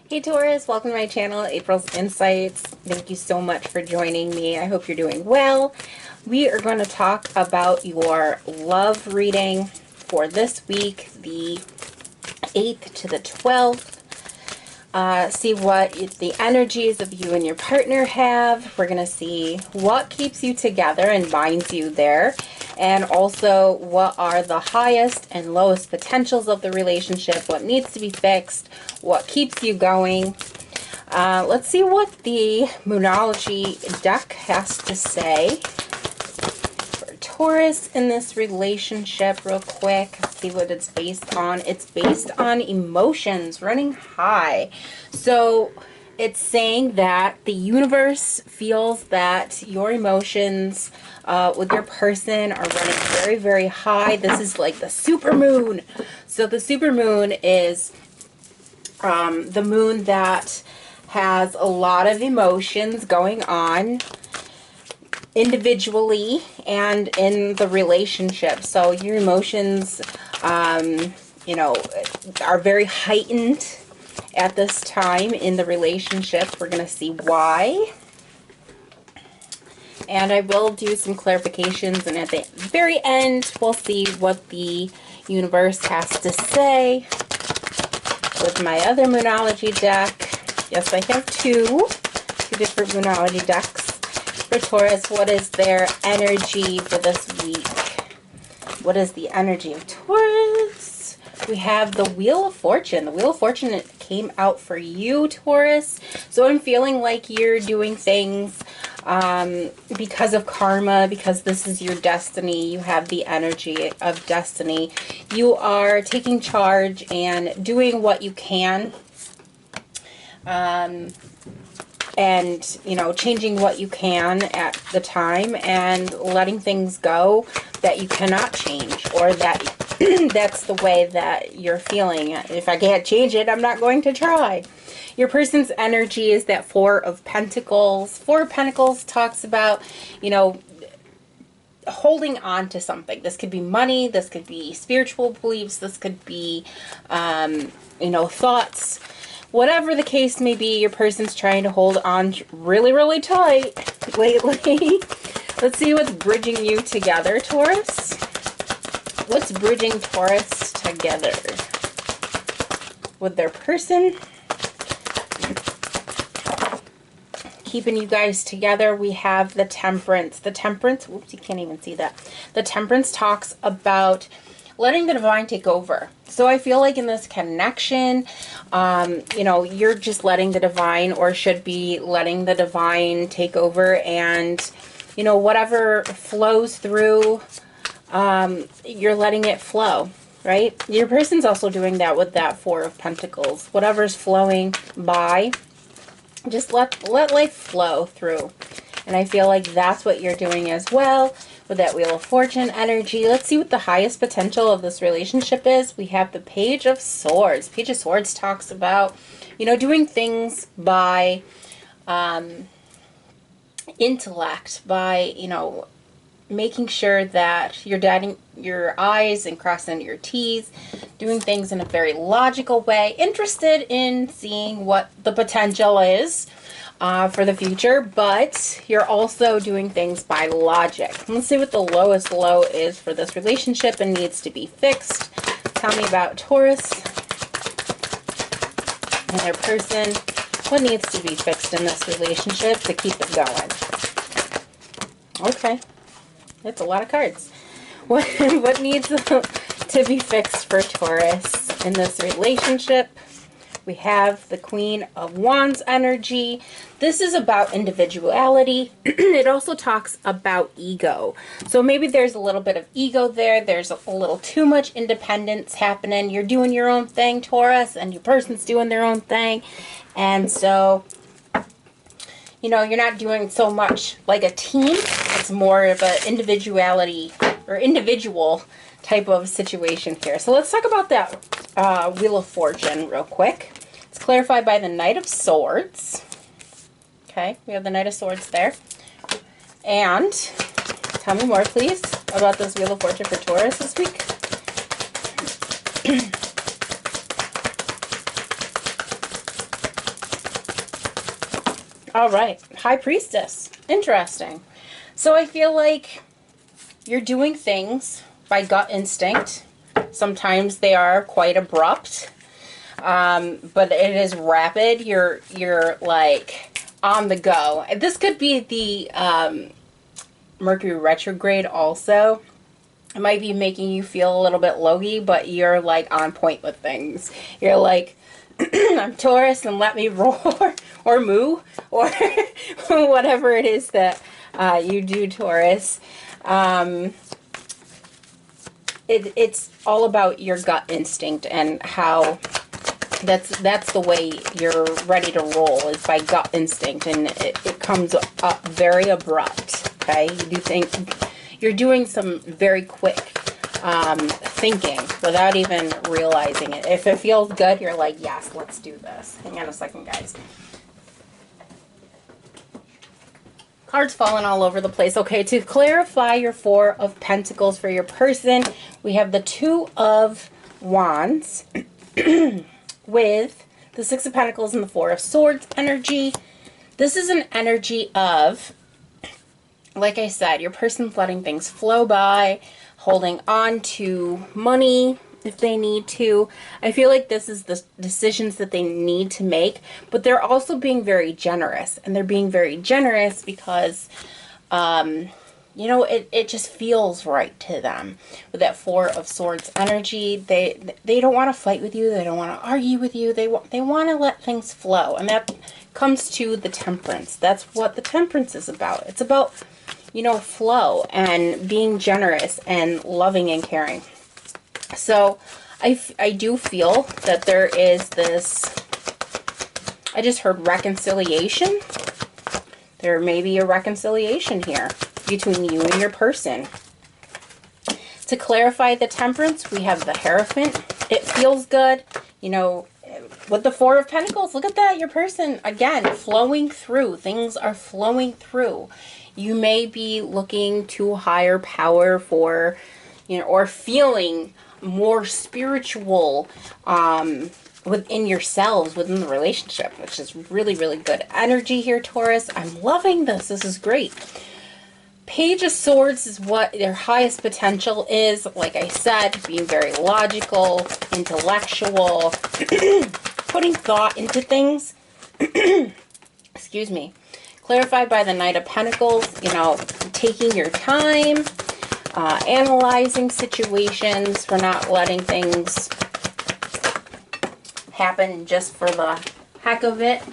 Hey Taurus, welcome to my channel, April's Insights. Thank you so much for joining me. I hope you're doing well. We are going to talk about your love reading for this week, the 8th to the 12th. See what the energies of you and your partner have. We're going to see what keeps you together and binds you there. And also what are the highest and lowest potentials of the relationship, what needs to be fixed, what keeps you going. Let's see what the Moonology deck has to say for Taurus in this relationship real quick. See what it's based on. It's based on emotions running high. So it's saying that the universe feels that your emotions with your person are running very, very high. This is like the super moon. So the super moon is the moon that has a lot of emotions going on individually and in the relationship. So your emotions, you know, are very heightened at this time in the relationship. We're going to see why. And I will do some clarifications, and at the very end, we'll see what the universe has to say with my other Moonology deck. Yes, I have two different Moonology decks for Taurus. What is their energy for this week? What is the energy of Taurus? We have the Wheel of Fortune. The Wheel of Fortune came out for you, Taurus. So I'm feeling like you're doing things because of karma, because this is your destiny. You have the energy of destiny. You are taking charge and doing what you can. And, you know, changing what you can at the time and letting things go that you cannot change, or that that's the way that you're feeling. If I can't change it, I'm not going to try. Your person's energy is that Four of Pentacles. Four of Pentacles talks about, you know, holding on to something. This could be money, this could be spiritual beliefs, this could be, you know, thoughts. Whatever the case may be, your person's trying to hold on really, really tight lately. Let's see what's bridging you together, Taurus. What's bridging Taurus together with their person? Keeping you guys together, we have the Temperance. The Temperance, whoops, you can't even see that. The Temperance talks about letting the divine take over. So I feel like in this connection, you know, you're just letting the divine, or should be letting the divine take over, and, you know, whatever flows through, you're letting it flow, right? Your person's also doing that with that Four of Pentacles. Whatever's flowing by, just let life flow through. And I feel like that's what you're doing as well with that Wheel of Fortune energy. Let's see what the highest potential of this relationship is. We have the Page of Swords. Page of Swords talks about, you know, doing things by intellect, by, you know, making sure that you're dotting your I's and crossing your T's, doing things in a very logical way, interested in seeing what the potential is for the future, but you're also doing things by logic. Let's see what the lowest low is for this relationship and needs to be fixed. Tell me about Taurus and their person. What needs to be fixed in this relationship to keep it going? Okay. That's a lot of cards. What needs to be fixed for Taurus in this relationship? We have the Queen of Wands energy. This is about individuality. It also talks about ego. So maybe there's a little bit of ego there. There's a little too much independence happening. You're doing your own thing, Taurus, and your person's doing their own thing. And so, you know, you're not doing so much like a team. It's more of an individuality or individual type of situation here. So let's talk about that Wheel of Fortune real quick. It's clarified by the Knight of Swords. Okay, we have the Knight of Swords there. And tell me more, please, about this Wheel of Fortune for Taurus this week. All right. High Priestess. Interesting. So I feel like you're doing things by gut instinct. Sometimes they are quite abrupt. But it is rapid. You're like on the go. This could be the Mercury retrograde also. It might be making you feel a little bit logy, but you're like on point with things. You're like, I'm Taurus and let me roar or moo or whatever it is that you do, Taurus. It's all about your gut instinct and how that's the way you're ready to roll, is by gut instinct, and it comes up very abrupt. Okay, you do think you're doing some very quick thinking without even realizing it. If it feels good, you're like, yes, let's do this. Hang on a second, guys. Cards falling all over the place. Okay, to clarify your Four of Pentacles for your person, we have the Two of Wands with the Six of Pentacles and the Four of Swords energy. This is an energy of, like I said, your person's letting things flow by, holding on to money if they need to. I feel like this is the decisions that they need to make, but they're also being very generous. And they're being very generous because, you know, it just feels right to them. With that Four of Swords energy, they don't want to fight with you. They don't want to argue with you. They want to let things flow. And that comes to the Temperance. That's what the Temperance is about. It's about, you know, flow and being generous and loving and caring. So I do feel that there is this, I just heard reconciliation. There may be a reconciliation here between you and your person. To clarify the Temperance, we have the Hierophant. It feels good, you know, with the Four of Pentacles. Look at that, your person, again, flowing through. Things are flowing through. You may be looking to higher power for, you know, or feeling more spiritual within yourselves, within the relationship, which is really, really good energy here, Taurus. I'm loving this. This is great. Page of Swords is what their highest potential is. Like I said, being very logical, intellectual, putting thought into things. Excuse me. Clarified by the Knight of Pentacles, you know, taking your time, analyzing situations, for not letting things happen just for the heck of it.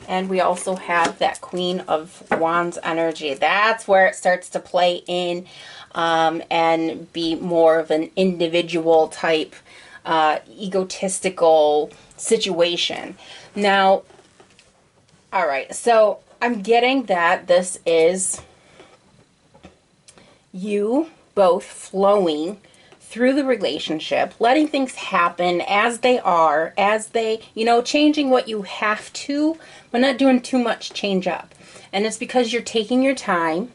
And we also have that Queen of Wands energy. That's where it starts to play in and be more of an individual type, egotistical situation. Now, all right, so I'm getting that this is you both flowing through the relationship, letting things happen as they are, as they, you know, changing what you have to, but not doing too much change up. And it's because you're taking your time,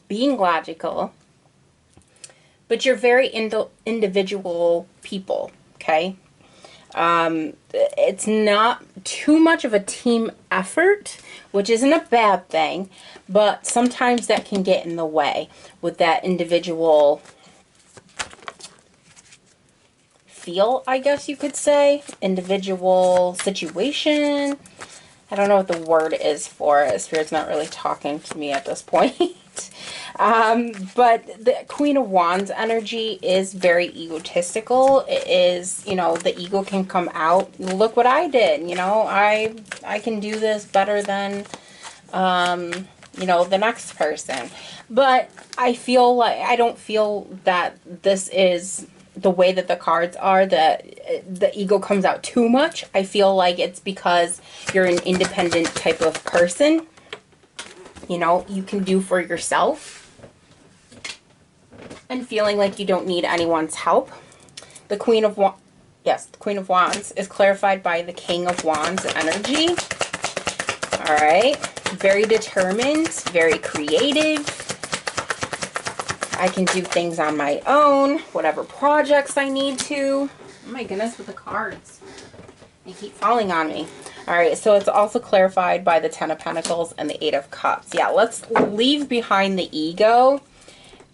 being logical, but you're very individual people, okay? It's not too much of a team effort, which isn't a bad thing, but sometimes that can get in the way with that individual feel, I guess you could say, individual situation. I don't know what the word is for it. Spirit's not really talking to me at this point. But the Queen of Wands energy is very egotistical. It is, you know, the ego can come out. Look what I did. You know, I can do this better than, you know, the next person. But I feel like, I don't feel that this is the way that the cards are, that the ego comes out too much. I feel like it's because you're an independent type of person. You know, you can do for yourself. And feeling like you don't need anyone's help. The Queen of Wands, yes, the Queen of Wands is clarified by the King of Wands energy. All right. Very determined, very creative. I can do things on my own, whatever projects I need to. Oh my goodness, with the cards. They keep falling on me. All right, so it's also clarified by the Ten of Pentacles and the Eight of Cups. Yeah, let's leave behind the ego.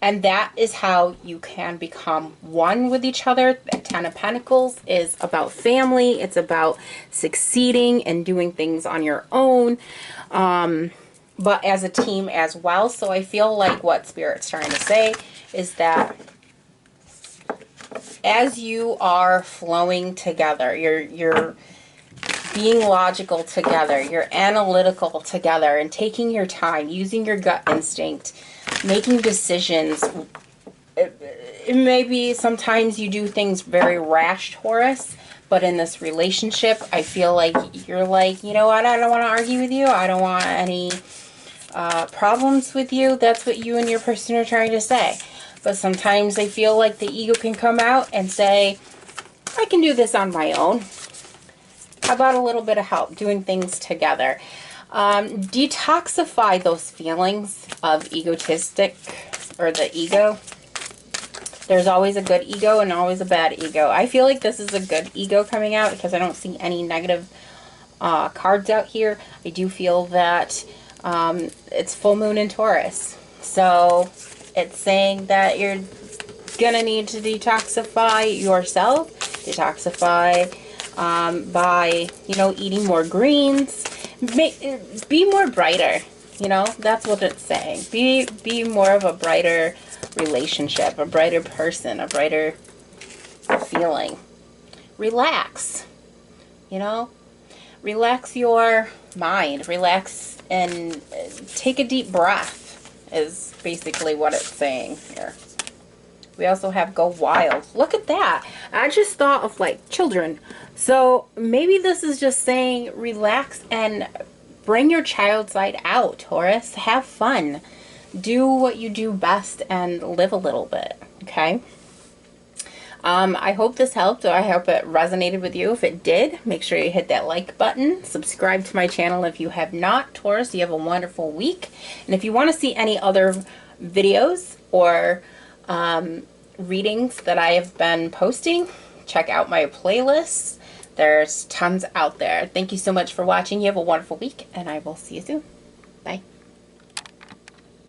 And that is how you can become one with each other. The Ten of Pentacles is about family. It's about succeeding and doing things on your own, but as a team as well. So I feel like what Spirit's trying to say is that as you are flowing together, you're being logical together, you're analytical together, and taking your time, using your gut instinct, making decisions. Maybe sometimes you do things very rash, Taurus, but in this relationship, I feel like you're like, you know what, I don't want to argue with you. I don't want any problems with you. That's what you and your person are trying to say. But sometimes I feel like the ego can come out and say, I can do this on my own. How about a little bit of help doing things together? Detoxify those feelings of egotistic or the ego. There's always a good ego and always a bad ego. I feel like this is a good ego coming out because I don't see any negative cards out here. I do feel that it's full moon in Taurus. So it's saying that you're going to need to detoxify yourself. Detoxify by, you know, eating more greens. Be more brighter, you know, that's what it's saying. Be more of a brighter relationship, a brighter person, a brighter feeling. Relax, you know, relax your mind, relax and take a deep breath is basically what it's saying here. We also have go wild. Look at that. I just thought of like children. So maybe this is just saying relax and bring your child side out, Taurus. Have fun. Do what you do best and live a little bit, okay? I hope this helped, or I hope it resonated with you. If it did, make sure you hit that like button. Subscribe to my channel if you have not. Taurus, you have a wonderful week. And if you want to see any other videos or readings that I have been posting, check out my playlists. There's tons out there. Thank you so much for watching. You have a wonderful week, and I will see you soon. Bye.